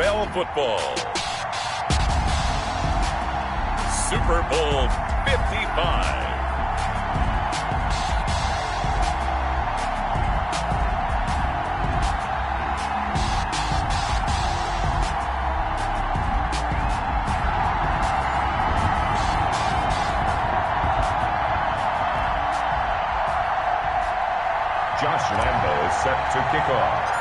NFL football. Super Bowl 55. Josh Lambo is set to kick off.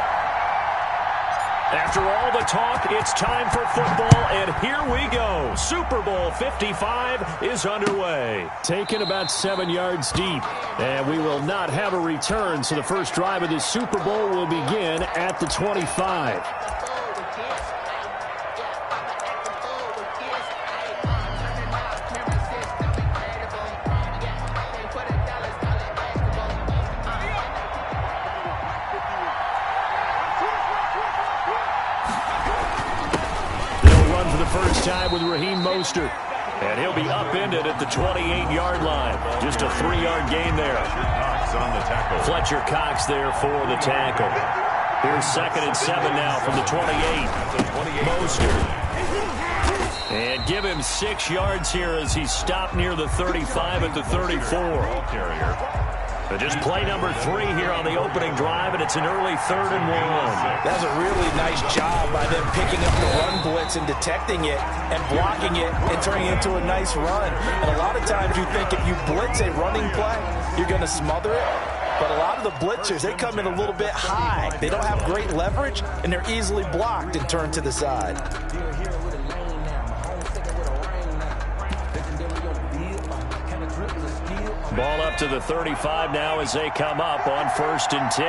After all the talk, it's time for football, and here we go. Super Bowl 55 is underway. Taken about 7 yards deep, and we will not have a return, so the first drive of this Super Bowl will begin at the 25. First time with Raheem Mostert. And he'll be upended at the 28-yard line. Just a 3-yard gain there. Fletcher Cox there for the tackle. Here's 2nd and 7 now from the 28. Mostert. And give him 6 yards here as he stopped near the 35 at the 34. But just play number 3 here on the opening drive, and it's an early 3rd and 1. That's a really nice job by them picking up the run blitz and detecting it and blocking it and turning it into a nice run. And a lot of times you think if you blitz a running play, you're going to smother it. But a lot of the blitzers, they come in a little bit high. They don't have great leverage, and they're easily blocked and turned to the side. Ball up to the 35 now as they come up on 1st and 10.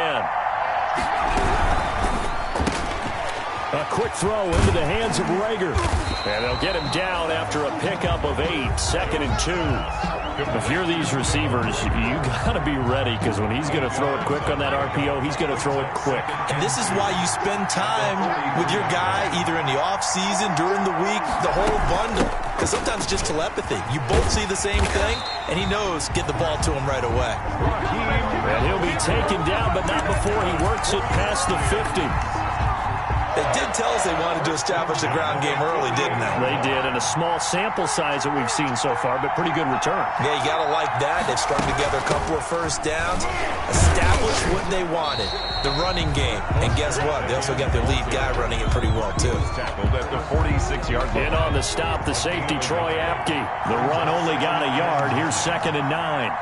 A quick throw into the hands of Rager. And they'll get him down after a pickup of 8, 2nd and 2. If you're these receivers, you got to be ready, because when he's going to throw it quick on that RPO, he's going to throw it quick. And this is why you spend time with your guy either in the offseason, during the week, the whole bundle. Because sometimes it's just telepathy. You both see the same thing, and he knows get the ball to him right away. And he'll be taken down, but not before he works it past the 50. They did tell us they wanted to establish the ground game early, didn't they? They did, and a small sample size that we've seen so far, but pretty good return. Yeah, you got to like that. They've strung together a couple of first downs, established what they wanted, the running game. And guess what? They also got their lead guy running it pretty well, too. Tackled at the 46-yard line. In on the stop, the safety, Troy Apke. The run only got a yard. Here's 2nd and 9.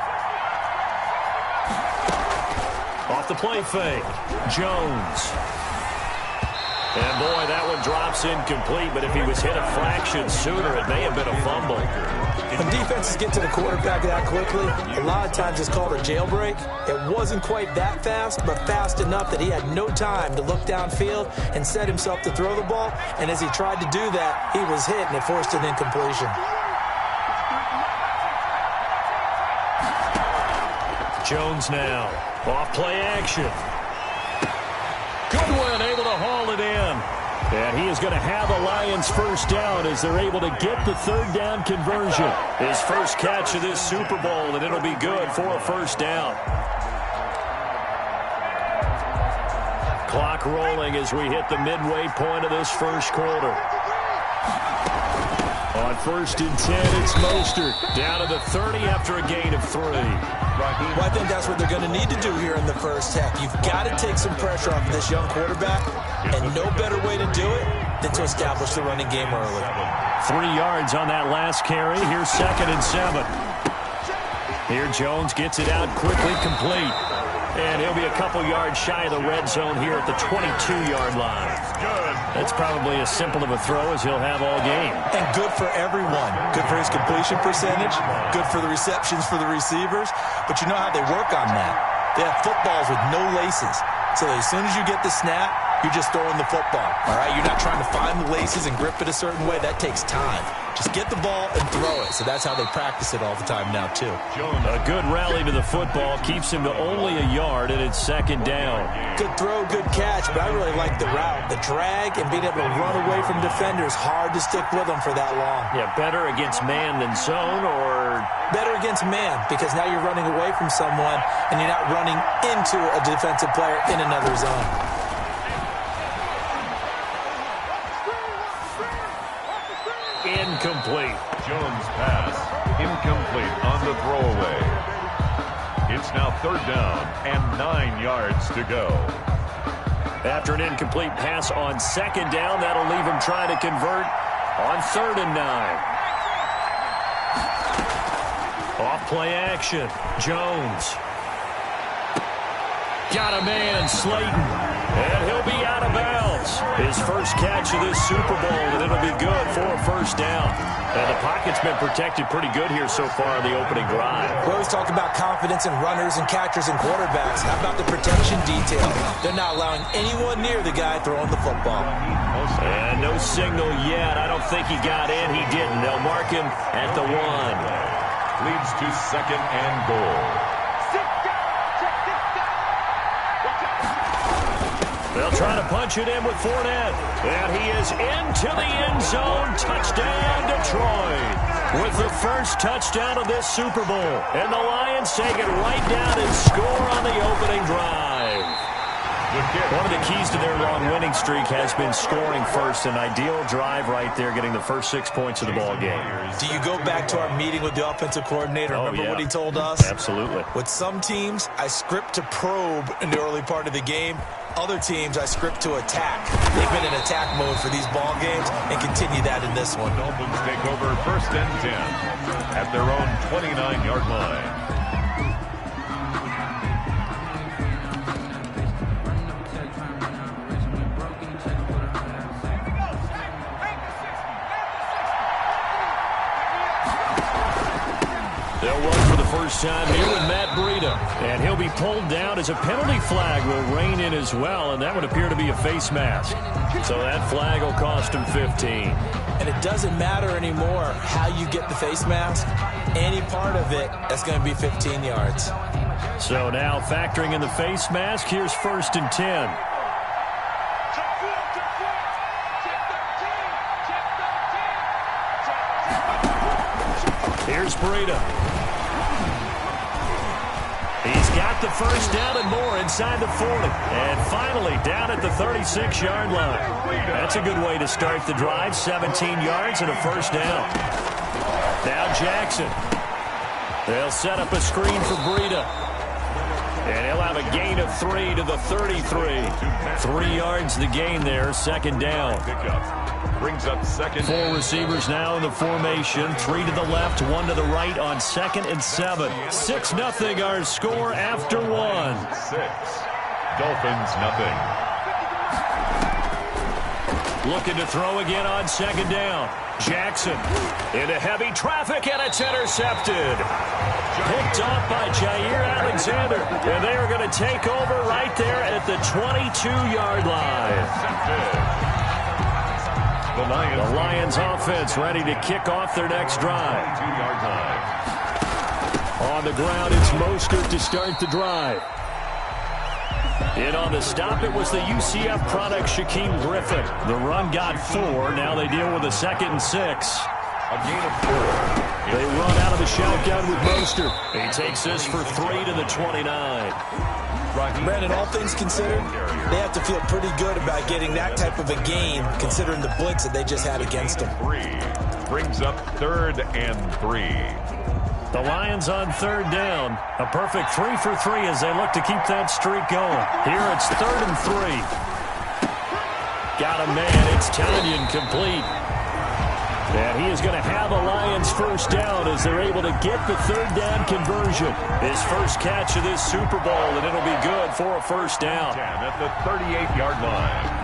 Off the play fake, Jones. And, boy, that one drops incomplete, but if he was hit a fraction sooner, it may have been a fumble. When defenses get to the quarterback that quickly, a lot of times it's called a jailbreak. It wasn't quite that fast, but fast enough that he had no time to look downfield and set himself to throw the ball. And as he tried to do that, he was hit, and it forced an incompletion. Jones now, off play action. Goodwin able to haul it in. And he is going to have a Lions first down as they're able to get the 3rd down conversion. His first catch of this Super Bowl, and it'll be good for a first down. Clock rolling as we hit the midway point of this first quarter. On 1st and 10, it's Mostert. Down to the 30 after a gain of 3. Well, I think that's what they're going to need to do here in the first half. You've got to take some pressure off of this young quarterback, and no better way to do it than to establish the running game early. 3 yards on that last carry. Here's 2nd and 7. Here Jones gets it out quickly, complete. And he'll be a couple yards shy of the red zone here at the 22-yard line. That's probably as simple of a throw as he'll have all game. And good for everyone. Good for his completion percentage. Good for the receptions for the receivers. But you know how they work on that. They have footballs with no laces. So as soon as you get the snap, you're just throwing the football. All right? You're not trying to find the laces and grip it a certain way. That takes time. Just get the ball and throw it. So that's how they practice it all the time now, too. A good rally to the football keeps him to only a yard, and it's 2nd down. Good throw, good catch, but I really like the route. The drag and being able to run away from defenders, hard to stick with them for that long. Yeah, better against man than zone, or? Better against man, because now you're running away from someone, and you're not running into a defensive player in another zone. incomplete. Jones' pass incomplete on the throwaway. It's now 3rd down and 9 yards to go. After an incomplete pass on 2nd down, that'll leave him trying to convert on 3rd and 9. Off play action. Jones. Got a man, Slayton. And he'll be out of bounds. His first catch of this Super Bowl, and it'll be good for a 1st down. And the pocket's been protected pretty good here so far in the opening drive. We always talk about confidence in runners and catchers and quarterbacks. How about the protection detail? They're not allowing anyone near the guy throwing the football. And no signal yet. I don't think he got in. He didn't. They'll mark him at the 1. Leads to 2nd and goal. They'll try to punch it in with Fournette. And he is into the end zone. Touchdown, Detroit. With the first touchdown of this Super Bowl. And the Lions take it right down and score on the opening drive. One of the keys to their long winning streak has been scoring first. An ideal drive right there, getting the first 6 points of the ball game. Do you go back to our meeting with the offensive coordinator? Remember what he told us? Absolutely. With some teams, I script to probe in the early part of the game. Other teams, I script to attack. They've been in attack mode for these ball games and continue that in this one. Dolphins take over 1st and 10 at their own 29-yard line. They'll run for the first time here with Matt Breida. And he'll be pulled down as a penalty flag will rein in as well, and that would appear to be a face mask. So that flag will cost him 15. And it doesn't matter anymore how you get the face mask. Any part of it, that's going to be 15 yards. So now factoring in the face mask, here's 1st and 10. Here's Breida. He's got the first down and more inside the 40. And finally down at the 36-yard line. That's a good way to start the drive. 17 yards and a 1st down. Now Jackson. They'll set up a screen for Breida. And he'll have a gain of 3 to the 33. 3 yards the gain there. 2nd down. Brings up 2nd. 4 receivers now in the formation. 3 to the left, 1 to the right on 2nd and 7. 6-0 our score after 1. 6. Dolphins nothing. Looking to throw again on 2nd down. Jackson into heavy traffic, and it's intercepted. Picked off by Jair Alexander. And they are going to take over right there at the 22-yard line. The Lions offense ready to kick off their next drive. 2-yard line. On the ground, it's Mostert to start the drive. In on the stop, it was the UCF product, Shaquem Griffin. The run got 4. Now they deal with a 2nd and 6. A gain of 4. They run out of the shotgun with Mostert. He takes this for 3 to the 29. Brandon, all things considered, they have to feel pretty good about getting that type of a gain, considering the blitz that they just had against them. 3 brings up 3rd and 3. The Lions on 3rd down. A perfect 3 for 3 as they look to keep that streak going. Here it's 3rd and 3. Got a man. It's Tanyan complete. And he is going to have a Lions first down as they're able to get the 3rd down conversion. His first catch of this Super Bowl, and it'll be good for a 1st down. 10 at the 38-yard line.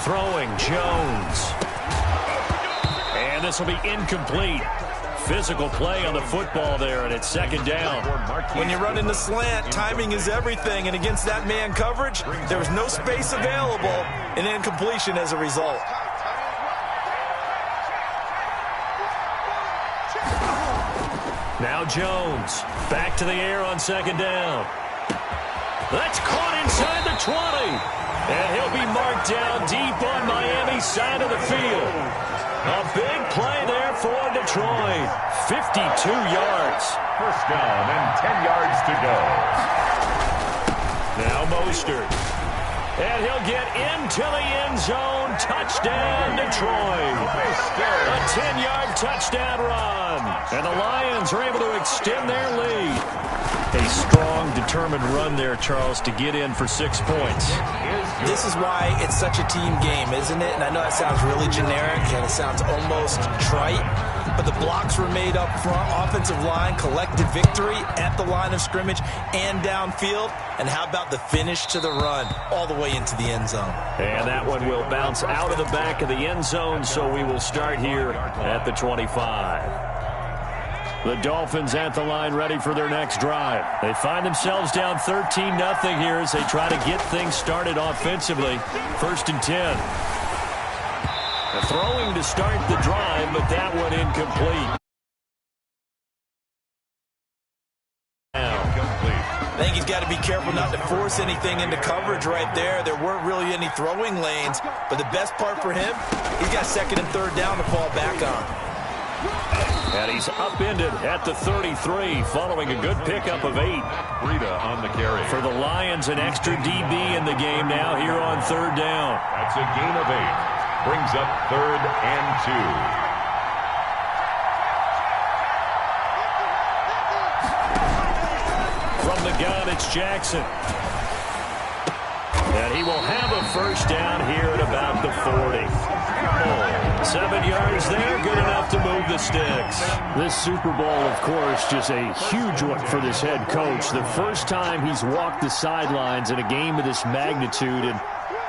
Throwing Jones. And this will be incomplete. Physical play on the football there, and it's 2nd down. When you run in the slant, timing is everything, and against that man coverage, there was no space available, and incompletion as a result. Now Jones, back to the air on 2nd down. That's caught inside the 20. And he'll be marked down deep on Miami's side of the field. A big play there for Detroit. 52 yards. First down and 10 yards to go. Now Mostert. And he'll get into the end zone. Touchdown, Detroit. A 10-yard touchdown run. And the Lions are able to extend their lead. A strong, determined run there, Charles, to get in for 6 points. This is why it's such a team game, isn't it? And I know that sounds really generic and it sounds almost trite, but the blocks were made up front. Offensive line, collective victory at the line of scrimmage and downfield. And how about the finish to the run all the way into the end zone? And that one will bounce out of the back of the end zone, so we will start here at the 25. The Dolphins at the line ready for their next drive. They find themselves down 13-0 here as they try to get things started offensively. 1st and 10. Throwing to start the drive, but that one incomplete. I think he's got to be careful not to force anything into coverage right there. There weren't really any throwing lanes, but the best part for him, he's got 2nd and 3rd down to fall back on. And he's upended at the 33 following a good pickup of 8. Breida on the carry. For the Lions, an extra DB in the game now here on 3rd down. That's a gain of 8. Brings up 3rd and 2. From the gun, it's Jackson. And he will have a 1st down here at about the 40. 7 yards there, good enough to move the sticks. This Super Bowl, of course, just a huge one for this head coach. The first time he's walked the sidelines in a game of this magnitude. And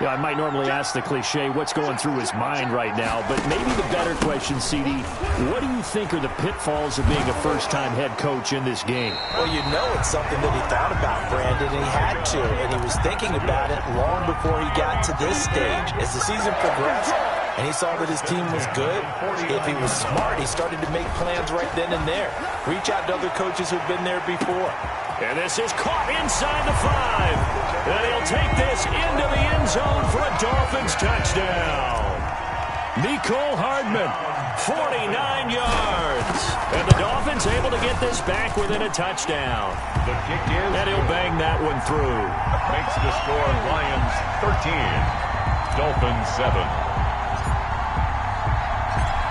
I might normally ask the cliche, what's going through his mind right now? But maybe the better question, CD, what do you think are the pitfalls of being a first-time head coach in this game? Well, you know it's something that he thought about, Brandon, and he had to. And he was thinking about it long before he got to this stage. As the season progressed, and he saw that his team was good, if he was smart, he started to make plans right then and there. Reach out to other coaches who've been there before. And this is caught inside the 5. And he'll take this into the end zone for a Dolphins touchdown. Nicole Hardman, 49 yards. And the Dolphins able to get this back within a touchdown. The kick is. And he'll bang that one through. Makes the score Lions 13, Dolphins 7.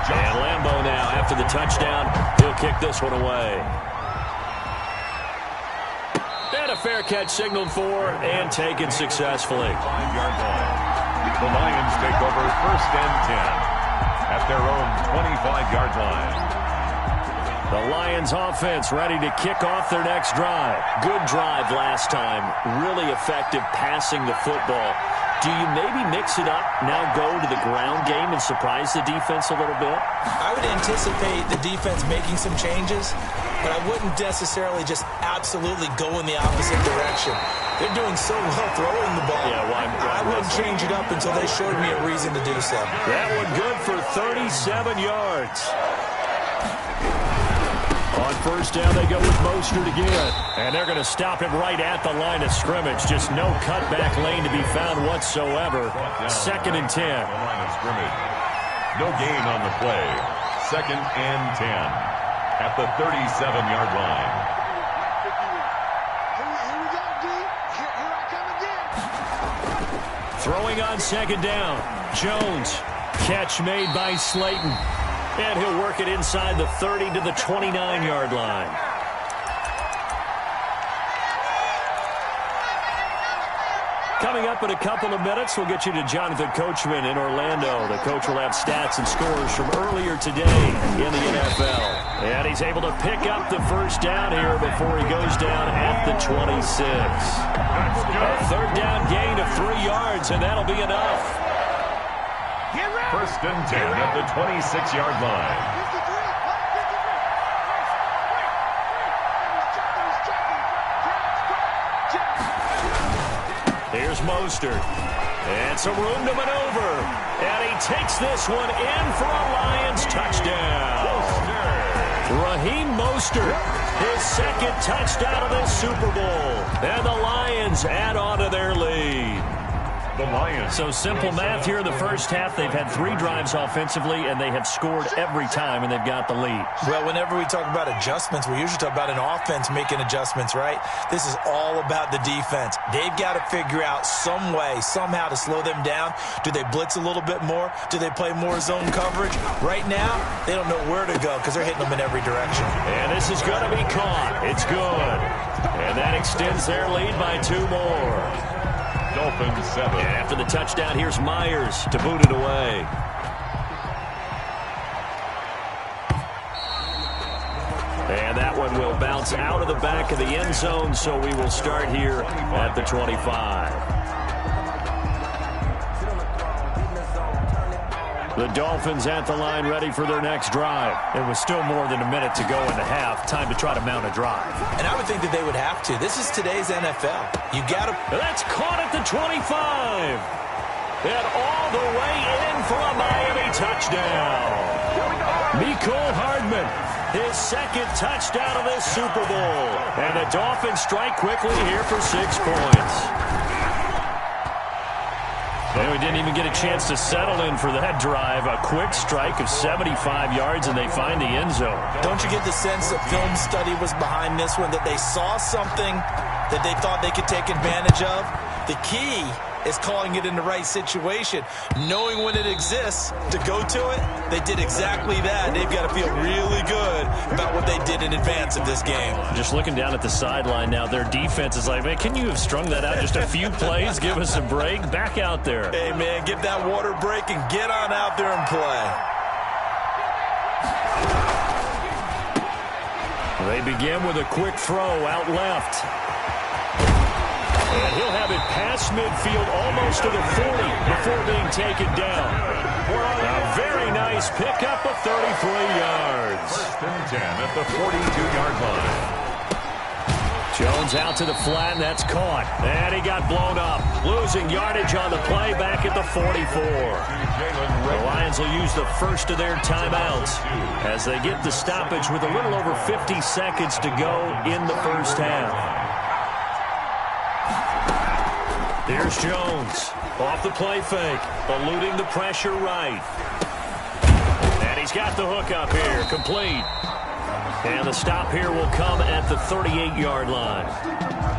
And Lambeau now, after the touchdown, he'll kick this one away. And a fair catch signaled for and taken successfully. 5-yard line. The Lions take over 1st and 10 at their own 25-yard line. The Lions offense ready to kick off their next drive. Good drive last time. Really effective passing the football. Do you maybe mix it up, now go to the ground game and surprise the defense a little bit? I would anticipate the defense making some changes, but I wouldn't necessarily just absolutely go in the opposite direction. They're doing so well throwing the ball. Yeah, I wouldn't change it up until they showed me a reason to do so. That one good for 37 yards. On 1st down, they go with Mostert again. And they're going to stop it right at the line of scrimmage. Just no cutback lane to be found whatsoever. 2nd and 10. Line of scrimmage. No gain on the play. 2nd and 10 at the 37-yard line. Throwing on 2nd down. Jones. Catch made by Slayton. And he'll work it inside the 30 to the 29-yard line. Coming up in a couple of minutes, we'll get you to Jonathan Coachman in Orlando. The coach will have stats and scores from earlier today in the NFL. And he's able to pick up the 1st down here before he goes down at the 26. A 3rd down gain of 3 yards, and that'll be enough. 1st and 10 at the 26-yard line. Here's Mostert. And some room to maneuver. And he takes this one in for a Lions touchdown. Raheem Mostert, his 2nd touchdown of this Super Bowl. And the Lions add on to their lead. the Lions. So simple math here in the first half. They've had 3 drives offensively, and they have scored every time, and they've got the lead. Well, whenever we talk about adjustments, we usually talk about an offense making adjustments, right? This is all about the defense. They've got to figure out some way, somehow to slow them down. Do they blitz a little bit more? Do they play more zone coverage? Right now, they don't know where to go because they're hitting them in every direction. And this is going to be caught. It's good. And that extends their lead by 2 more. Dolphins 7. And after the touchdown, here's Myers to boot it away. And that one will bounce out of the back of the end zone, so we will start here at the 25. The Dolphins at the line ready for their next drive. It was still more than a minute to go in the half. Time to try to mount a drive. And I would think that they would have to. This is today's NFL. You got to... That's caught at the 25. And all the way in for a Miami touchdown. Mecole Hardman, his 2nd touchdown of this Super Bowl. And the Dolphins strike quickly here for 6 points. And we didn't even get a chance to settle in for that drive. A quick strike of 75 yards, and they find the end zone. Don't you get the sense that film study was behind this one, that they saw something that they thought they could take advantage of? The key is calling it in the right situation. Knowing when it exists to go to it, they did exactly that. They've got to feel really good about what they did in advance of this game. Just looking down at the sideline now, their defense is like, man, can you have strung that out just a few plays? Give us a break. Back out there. Hey, man, give that water break and get on out there and play. They begin with a quick throw out left. And he'll have it past midfield almost to the 40 before being taken down. A very nice pickup of 33 yards. 1st and 10 at the 42-yard line. Jones out to the flat, and that's caught. And he got blown up. Losing yardage on the play back at the 44. The Lions will use the first of their timeouts as they get the stoppage with a little over 50 seconds to go in the first half. Here's Jones. Off the play fake. Eluding the pressure right. And he's got the hook up here. Complete. And the stop here will come at the 38-yard line.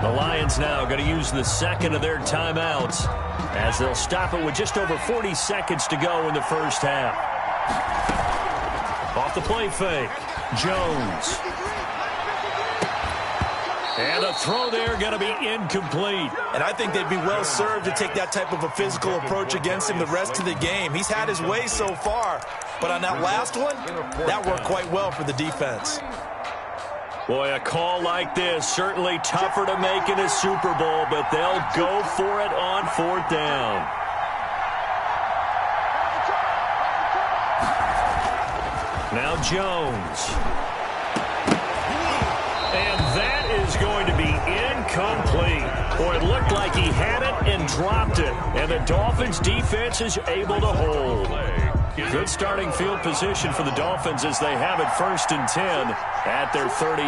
The Lions now going to use the 2nd of their timeouts as they'll stop it with just over 40 seconds to go in the first half. Off the play fake. Jones. And the throw there going to be incomplete. And I think they'd be well served to take that type of a physical approach against him the rest of the game. He's had his way so far, but on that last one, that worked quite well for the defense. Boy, a call like this, certainly tougher to make in a Super Bowl, but they'll go for it on 4th down. Now Jones. And that is going to be incomplete. Boy, it looked like he had it and dropped it. And the Dolphins' defense is able to hold. Good starting field position for the Dolphins as they have it 1st and 10 at their 38.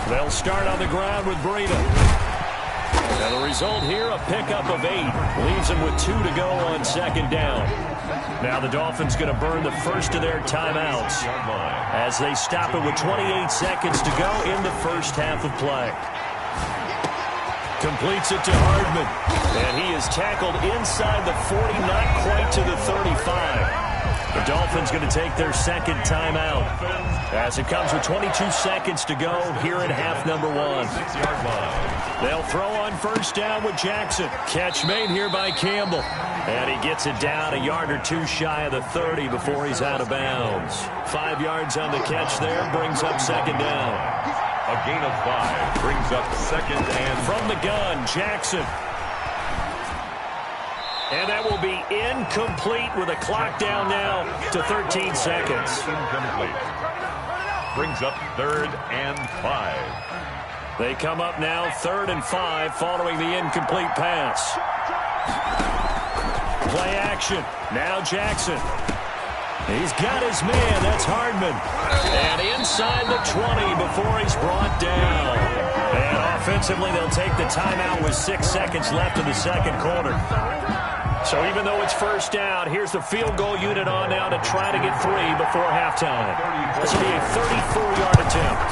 They'll start on the ground with Breida. And the result here, a pickup of 8. Leaves them with 2 to go on 2nd down. Now the Dolphins going to burn the first of their timeouts as they stop it with 28 seconds to go in the first half of play. Completes it to Hardman. And he is tackled inside the 40, not quite to the 35. The Dolphins going to take their 2nd timeout as it comes with 22 seconds to go here at half number 1. They'll throw on 1st down with Jackson. Catch made here by Campbell. And he gets it down a yard or 2 shy of the 30 before he's out of bounds. 5 yards on the catch there brings up 2nd down. A gain of 5 brings up 2nd and... From the gun, Jackson. And that will be incomplete with a clock down now to 13 seconds. Incomplete. Brings up 3rd and 5. They come up now 3rd and 5 following the incomplete pass. Play action. Now Jackson. He's got his man. That's Hardman. And inside the 20 before he's brought down. And Offensively, they'll take the timeout with 6 seconds left in the second quarter. So even though it's first down, here's the field goal unit on now to try to get 3 before halftime. This will be a 34-yard attempt.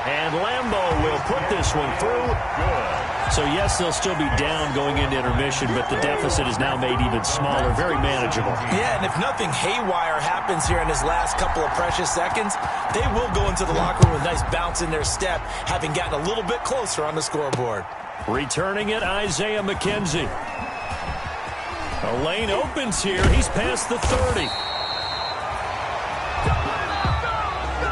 And Lambeau will put this one through. Good. So, yes, they'll still be down going into intermission, but the deficit is now made even smaller, very manageable. Yeah, and if nothing haywire happens here in his last couple of precious seconds, they will go into the locker room with a nice bounce in their step, having gotten a little bit closer on the scoreboard. Returning it, Isaiah McKenzie. A lane opens here. He's past the 30.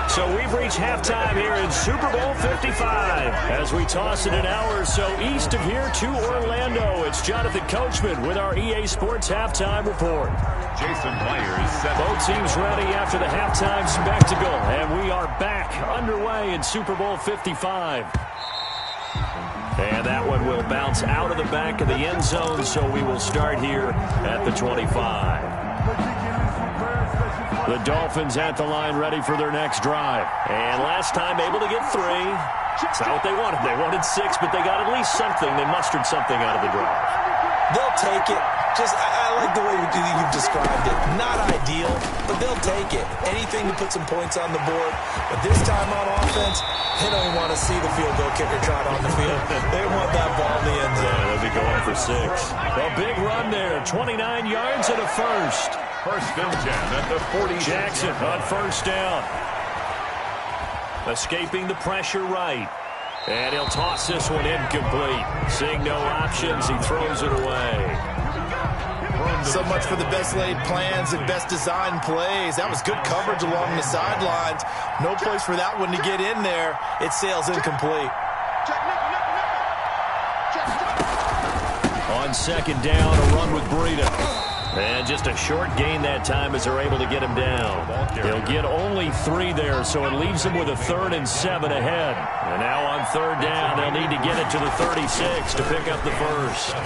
So we've reached halftime here in Super Bowl 55. As we toss it an hour or so east of here to Orlando, it's Jonathan Coachman with our EA Sports Halftime Report. Jason Myers set. Both teams ready after the halftime spectacle, and we are back underway in Super Bowl 55. And that one will bounce out of the back of the end zone, so we will start here at the 25. The Dolphins at the line ready for their next drive. And last time able to get 3. It's not what they wanted. They wanted 6, but they got at least something. They mustered something out of the drive. They'll take it. I like the way you've described it. Not ideal, but they'll take it. Anything to put some points on the board. But this time on offense, they don't even want to see the field goal kicker trot on the field. They want that ball in the end zone. Yeah, they'll be going for 6. A big run there. 29 yards and a first. First and 10 at the 40. Jackson on first down. Escaping the pressure right. And he'll toss this one incomplete. Seeing no options, he throws it away. So much for the best laid plans and best designed plays. That was good coverage along the sidelines. No place for that one to get in there. It sails incomplete. On second down, a run with Breida. And just a short gain that time as they're able to get him down. He'll get only 3 there, so it leaves him with a 3rd and 7 ahead. And now on third down, they'll need to get it to the 36 to pick up the first.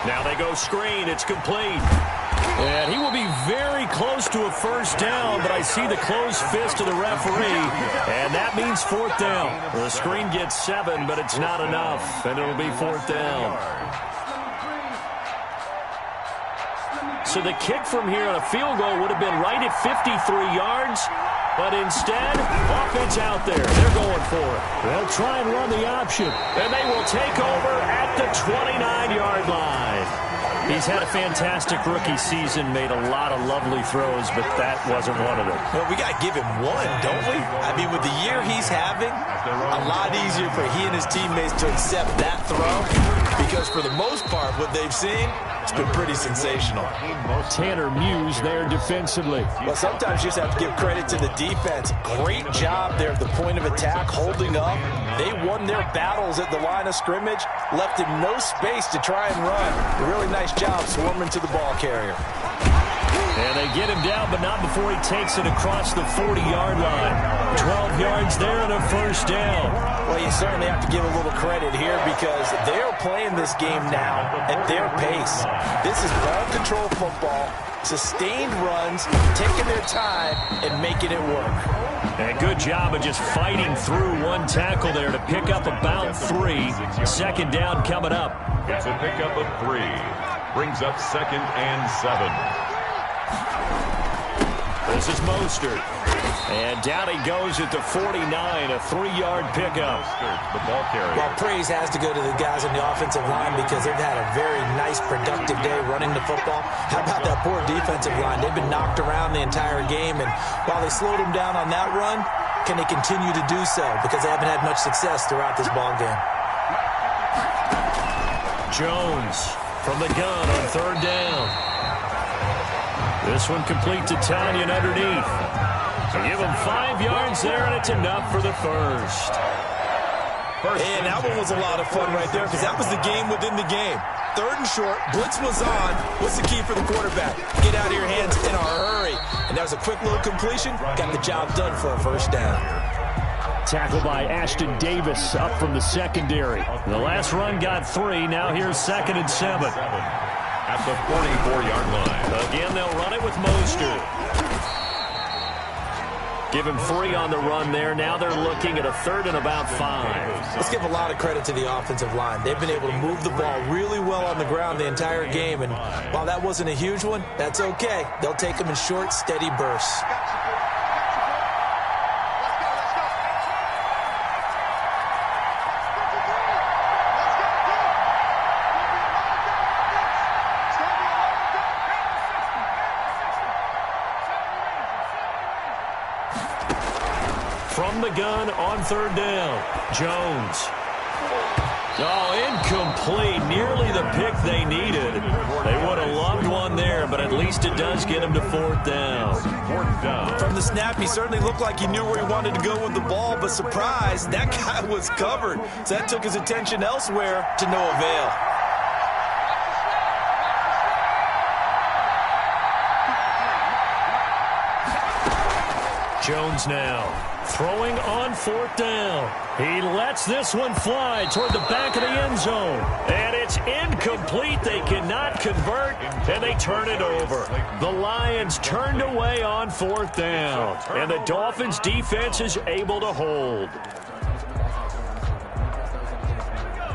Now they go screen. It's complete. And he will be very close to a first down, but I see the closed fist of the referee, and that means 4th down. The screen gets 7, but it's not enough, and it'll be 4th down. So the kick from here on a field goal would have been right at 53 yards, but instead, offense out there. They're going for it. They'll try and run the option, and they will take over at the 29-yard line. He's had a fantastic rookie season, made a lot of lovely throws, but that wasn't one of them. Well, we got to give him one, don't we? I mean, with the year he's having, a lot easier for he and his teammates to accept that throw, because for the most part, what they've seen, it's been pretty sensational. Tanner Muse there defensively. Well, sometimes you just have to give credit to the defense. Great job there at the point of attack, holding up. They won their battles at the line of scrimmage, left him no space to try and run. A really nice job swarming to the ball carrier. And they get him down, but not before he takes it across the 40-yard line. 12 yards there and a first down. Well, you certainly have to give a little credit here because they're playing this game now at their pace. This is ball control football, sustained runs, taking their time and making it work. And good job of just fighting through one tackle there to pick up about 3. Second down coming up. It's a pickup of 3. Brings up 2nd and 7. This is Mostert. And down he goes at the 49, a 3-yard pickup. The ball carrier. Well, praise has to go to the guys on the offensive line because they've had a very nice, productive day running the football. How about that poor defensive line? They've been knocked around the entire game, and while they slowed them down on that run, can they continue to do so? Because they haven't had much success throughout this ball game. Jones from the gun on third down. This one complete to Tanyan underneath. So give him 5 yards there, and it's enough for the first. And that one was a lot of fun right there because that was the game within the game. 3rd and short, blitz was on. What's the key for the quarterback? Get out of your hands in a hurry. And that was a quick little completion. Got the job done for a first down. Tackled by Ashton Davis up from the secondary. The last run got 3. Now here's 2nd and 7. At the 44-yard line. Again, they'll run it with Mostert. Give him 3 on the run there. Now they're looking at a 3rd and about 5. Let's give a lot of credit to the offensive line. They've been able to move the ball really well on the ground the entire game, and while that wasn't a huge one, that's okay. They'll take them in short, steady bursts. From the gun on 3rd down, Jones. Oh, incomplete. Nearly the pick they needed. They would have loved one there, but at least it does get them to 4th down. 4th down. From the snap, he certainly looked like he knew where he wanted to go with the ball, but surprise, that guy was covered. So that took his attention elsewhere to no avail. Jones now throwing on 4th down. He lets this one fly toward the back of the end zone. And it's incomplete. They cannot convert, and they turn it over. The Lions turned away on 4th down, and the Dolphins' defense is able to hold.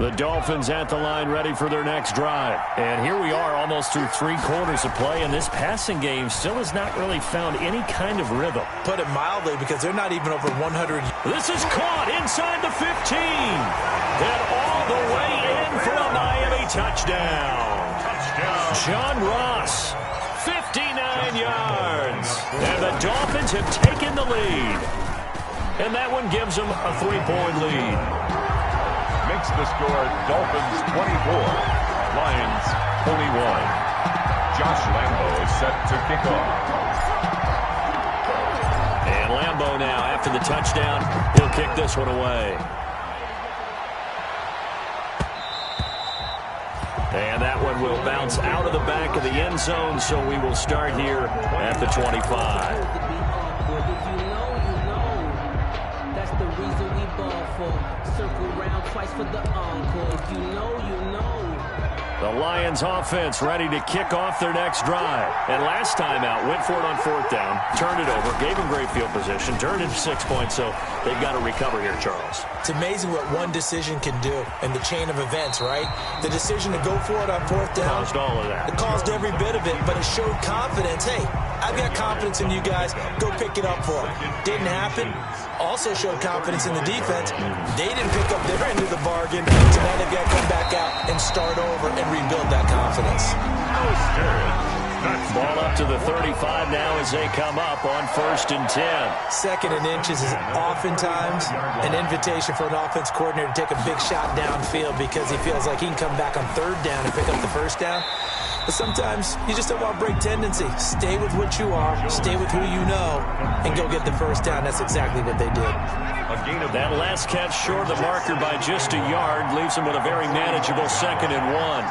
The Dolphins at the line ready for their next drive. And here we are almost through 3 quarters of play, and this passing game still has not really found any kind of rhythm. Put it mildly, because they're not even over 100. This is caught inside the 15. And all the way in for a Miami touchdown. John Ross, 59 yards. And the Dolphins have taken the lead. And that one gives them a 3-point lead. Makes the score Dolphins 24, Lions 21. Josh Lambo is set to kick off. And Lambo now, after the touchdown, he'll kick this one away. And that one will bounce out of the back of the end zone, so we will start here at the 25. For the encore. If you know, you know. The Lions offense ready to kick off their next drive. And last time out, went for it on 4th down, turned it over, gave them great field position, turned it to 6 points, so they've got to recover here, Charles. It's amazing what one decision can do in the chain of events, right? The decision to go for it on 4th down. Caused all of that. It caused every bit of it, but it showed confidence. Hey, I've got confidence in you guys. Go pick it up for them. Didn't happen. Also showed confidence in the defense. They didn't pick up their end of the bargain, so now they've got to come back out and start over and rebuild that confidence. Ball up to the 35 now as they come up on 1st and 10. 2nd and inches is oftentimes an invitation for an offense coordinator to take a big shot downfield because he feels like he can come back on 3rd down and pick up the 1st down. But sometimes you just don't want to break tendency. Stay with what you are, stay with who you know, and go get the 1st down. That's exactly what they did. That last catch short of the marker by just a yard leaves them with a very manageable 2nd and 1.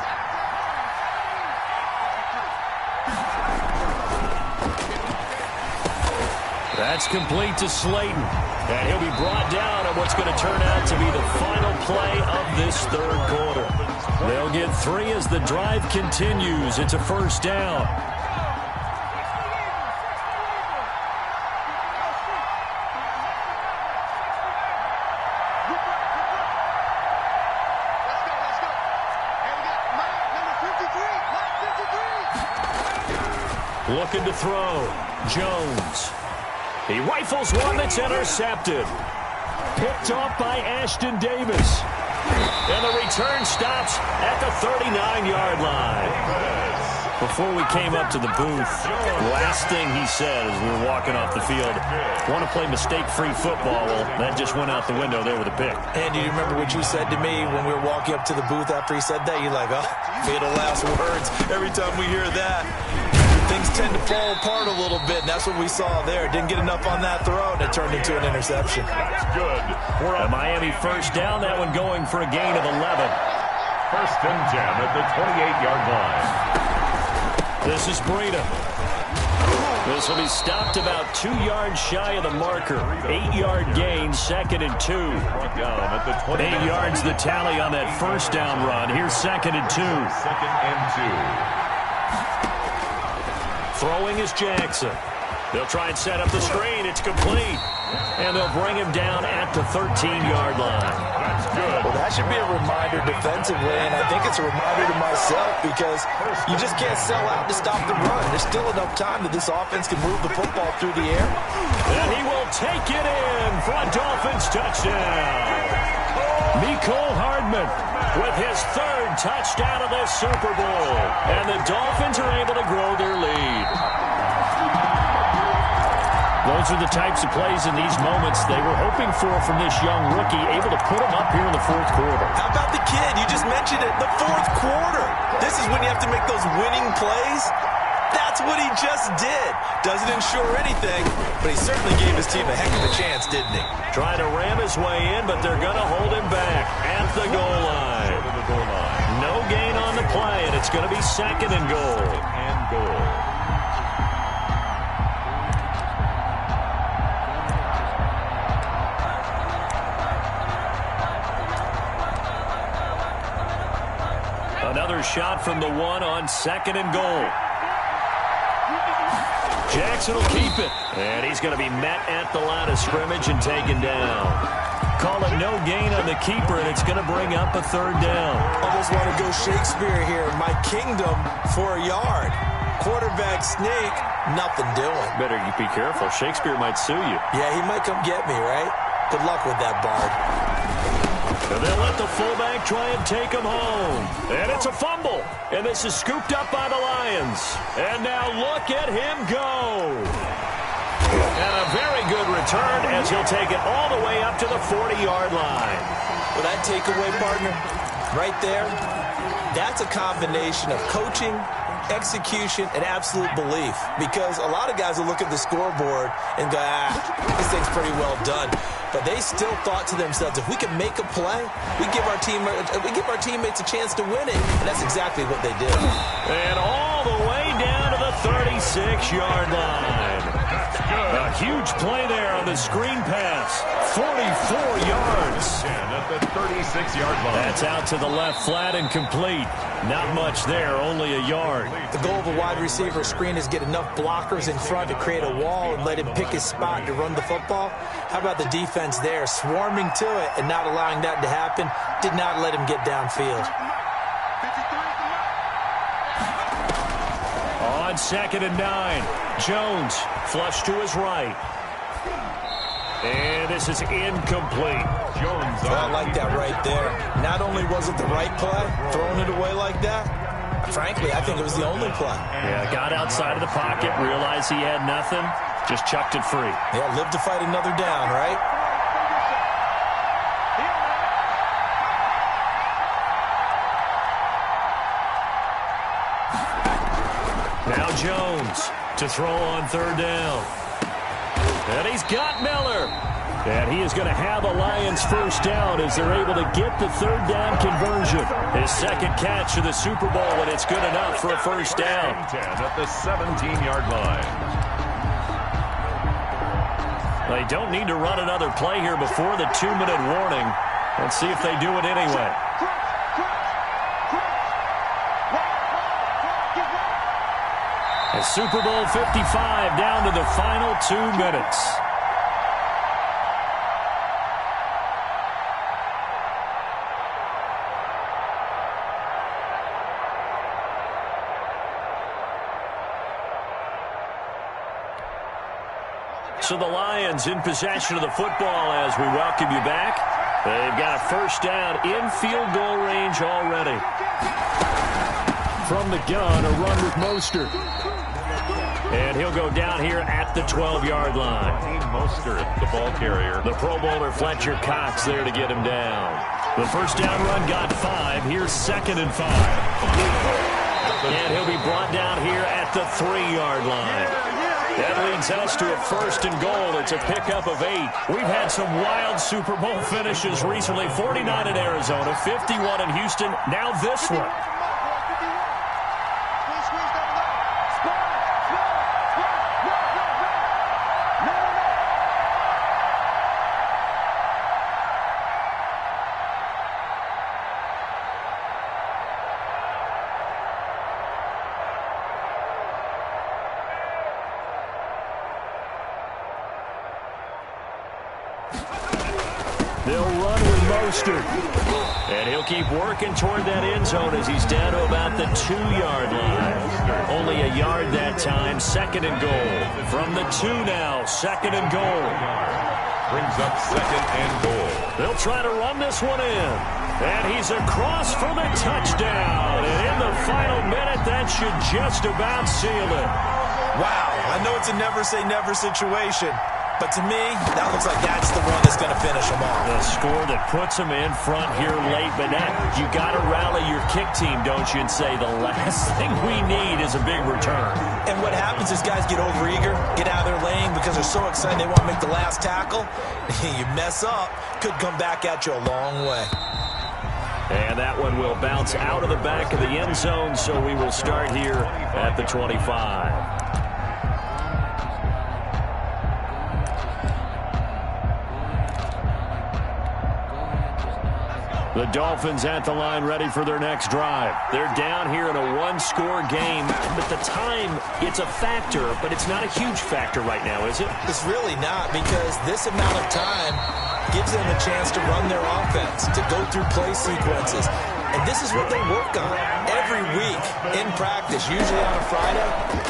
That's complete to Slayton. And he'll be brought down on what's going to turn out to be the final play of this 3rd quarter. They'll get 3 as the drive continues. It's a 1st down. Looking to throw. Jones. He rifles one that's intercepted. Picked off by Ashton Davis. And the return stops at the 39-yard line. Before we came up to the booth, last thing he said as we were walking off the field, want to play mistake-free football. Well, that just went out the window there with a pick. And do you remember what you said to me when we were walking up to the booth after he said that? You're like, oh, fatal last words. Every time we hear that, things tend to fall apart a little bit, and that's what we saw there. Didn't get enough on that throw, and it turned into an interception. That's good. A Miami 1st down, that one going for a gain of 11. 1st and 10 at the 28-yard line. This is Breida. This will be stopped about 2 yards shy of the marker. 8-yard gain, 2nd and 2. 8 yards the tally on that 1st down run. Here's 2nd and 2. 2nd and 2. Throwing is Jackson. They'll try and set up the screen. It's complete. And they'll bring him down at the 13-yard line. That's good. Well, that should be a reminder defensively, and I think it's a reminder to myself because you just can't sell out to stop the run. There's still enough time that this offense can move the football through the air. And he will take it in for a Dolphins touchdown. Mecole Hardman with his third touchdown of the Super Bowl. And the Dolphins are able to grow their lead. Those are the types of plays in these moments they were hoping for from this young rookie, able to put him up here in the fourth quarter. How about the kid? You just mentioned it, the fourth quarter. This is when you have to make those winning plays. That's what he just did. Doesn't ensure anything, but he certainly gave his team a heck of a chance, didn't he? Trying to ram his way in, but they're going to hold him back at the goal line. No gain on the play, and it's going to be second and goal. Another shot from the one on second and goal. Jackson will keep it. And he's going to be met at the line of scrimmage and taken down. Call it no gain on the keeper, and it's going to bring up a third down. Almost want to go Shakespeare here. My kingdom for a yard. Quarterback sneak, nothing doing. Better be careful. Shakespeare might sue you. Yeah, he might come get me, right? Good luck with that, Bard. And they'll let the fullback try and take him home. And it's a fumble. And this is scooped up by the Lions. And now look at him go. And a very good return as he'll take it all the way up to the 40-yard line. Well, that takeaway, partner, right there, that's a combination of coaching, execution, and absolute belief. Because a lot of guys will look at the scoreboard and go, this thing's pretty well done. But they still thought to themselves, if we can make a play, we give our teammates a chance to win it. And that's exactly what they did. And all the way down to the 36-yard line. A huge play there on the screen pass. 44 yards. At the 36-yard line. That's out to the left, flat and complete. Not much there, only a yard. The goal of a wide receiver screen is get enough blockers in front to create a wall and let him pick his spot to run the football. How about the defense there, swarming to it and not allowing that to happen? Did not let him get downfield. On second and 9, Jones flush to his right. And this is incomplete. Jones. I like that right there. Not only was it the right play, throwing it away like that, frankly, I think it was the only play. Yeah, got outside of the pocket, realized he had nothing, just chucked it free. Yeah, live to fight another down, right? Now Jones to throw on third down. And he's got Miller. And he is going to have a Lions first down as they're able to get the third down conversion. His second catch of the Super Bowl, and it's good enough for a first down. 10 at the 17-yard line. They don't need to run another play here before the 2-minute warning. Let's see if they do it anyway. A Super Bowl 55 down to the final 2 minutes. So the Lions in possession of the football as we welcome you back. They've got a first down in field goal range already. From the gun, a run with Mostert. And he'll go down here at the 12-yard line. Mostert, the ball carrier. The Pro Bowler Fletcher Cox there to get him down. The first down run got 5. Here's second and 5. And he'll be brought down here at the 3-yard line. That leads us to a first and goal. It's a pickup of 8. We've had some wild Super Bowl finishes recently. 49 in Arizona, 51 in Houston, now this one. They'll run with Mostert. And he'll keep working toward that end zone as he's down to about the 2-yard line. Only a yard that time. 2nd and goal. From the 2 now. 2nd and goal. Brings up 2nd and goal. They'll try to run this one in. And he's across for the touchdown. And in the final minute, that should just about seal it. Wow, I know it's a never-say-never situation. But to me, that looks like that's the one that's going to finish them off. The score that puts them in front here late. But now, you got to rally your kick team, don't you, and say the last thing we need is a big return. And what happens is guys get overeager, get out of their lane because they're so excited they want to make the last tackle. You mess up, could come back at you a long way. And that one will bounce out of the back of the end zone, so we will start here at the 25. The Dolphins at the line ready for their next drive. They're down here in a one-score game, but the time, it's a factor, but it's not a huge factor right now, is it? It's really not, because this amount of time gives them a chance to run their offense, to go through play sequences. And this is what they work on every week in practice, usually on a Friday.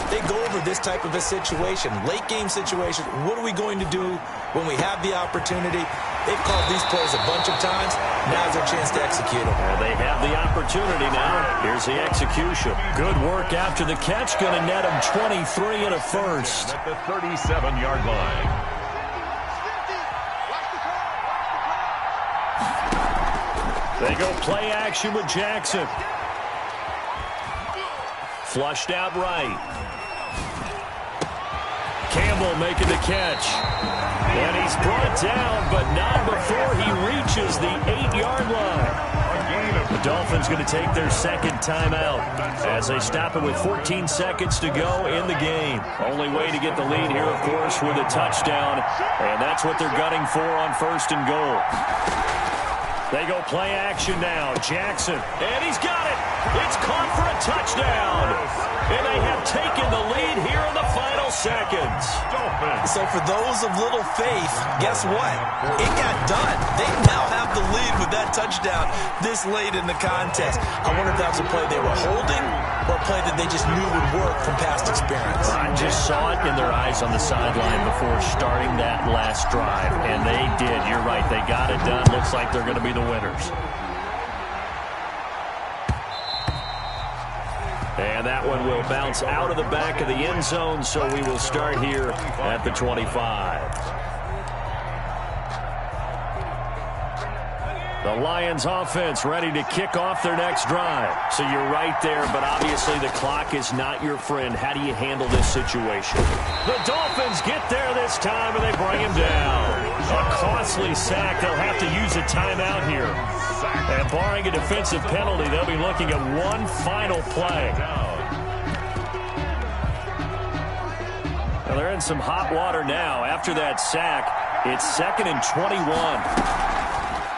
They go over this type of a situation, late game situation. What are we going to do when we have the opportunity? They've called these plays a bunch of times. Now's their chance to execute them. Well, they have the opportunity now. Here's the execution. Good work after the catch. Going to net them 23 and a first. At the 37-yard line. They go play action with Jackson. Flushed out right. Campbell making the catch. And he's brought down, but not before he reaches the 8-yard line. The Dolphins going to take their second timeout as they stop it with 14 seconds to go in the game. Only way to get the lead here, of course, with a touchdown. And that's what they're gunning for on 1st and goal. They go play action now. Jackson, and he's got it. It's caught for a touchdown. And they have taken the lead here in the final seconds. So for those of little faith, guess what? It got done. They now have the lead with that touchdown this late in the contest. I wonder if that's a play they were holding or a play that they just knew would work from past experience. I just saw it in their eyes on the sideline before starting that last drive, and they did. You're right. They got it done. Looks like they're going to be the winners. And that one will bounce out of the back of the end zone, so we will start here at the 25. The Lions offense ready to kick off their next drive. So you're right there, but obviously the clock is not your friend. How do you handle this situation? The Dolphins get there this time, and they bring him down. A costly sack. They'll have to use a timeout here. And barring a defensive penalty, they'll be looking at one final play. Well, they're in some hot water now. After that sack, it's 2nd and 21.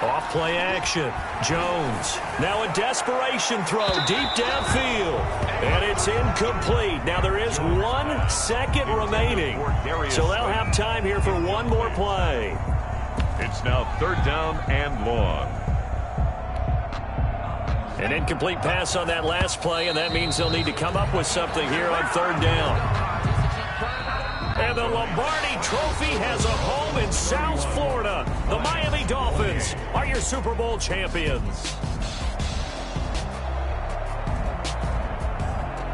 Off play action. Jones. Now a desperation throw deep downfield. And it's incomplete. Now there is 1 second remaining. So they'll have time here for one more play. It's now 3rd down and long. An incomplete pass on that last play, and that means they'll need to come up with something here on 3rd down. And the Lombardi Trophy has a home in South Florida. The Miami Dolphins are your Super Bowl champions.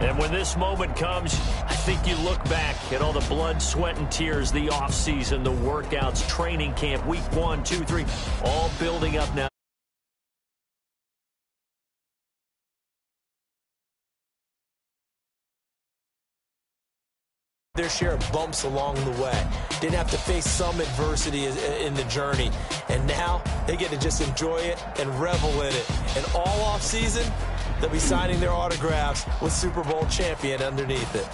And when this moment comes, I think you look back at all the blood, sweat, and tears, the offseason, the workouts, training camp, week 1, 2, 3, all building up now. Their share of bumps along the way. Didn't have to face some adversity in the journey. And now they get to just enjoy it and revel in it. And all off season, they'll be signing their autographs with Super Bowl champion underneath it.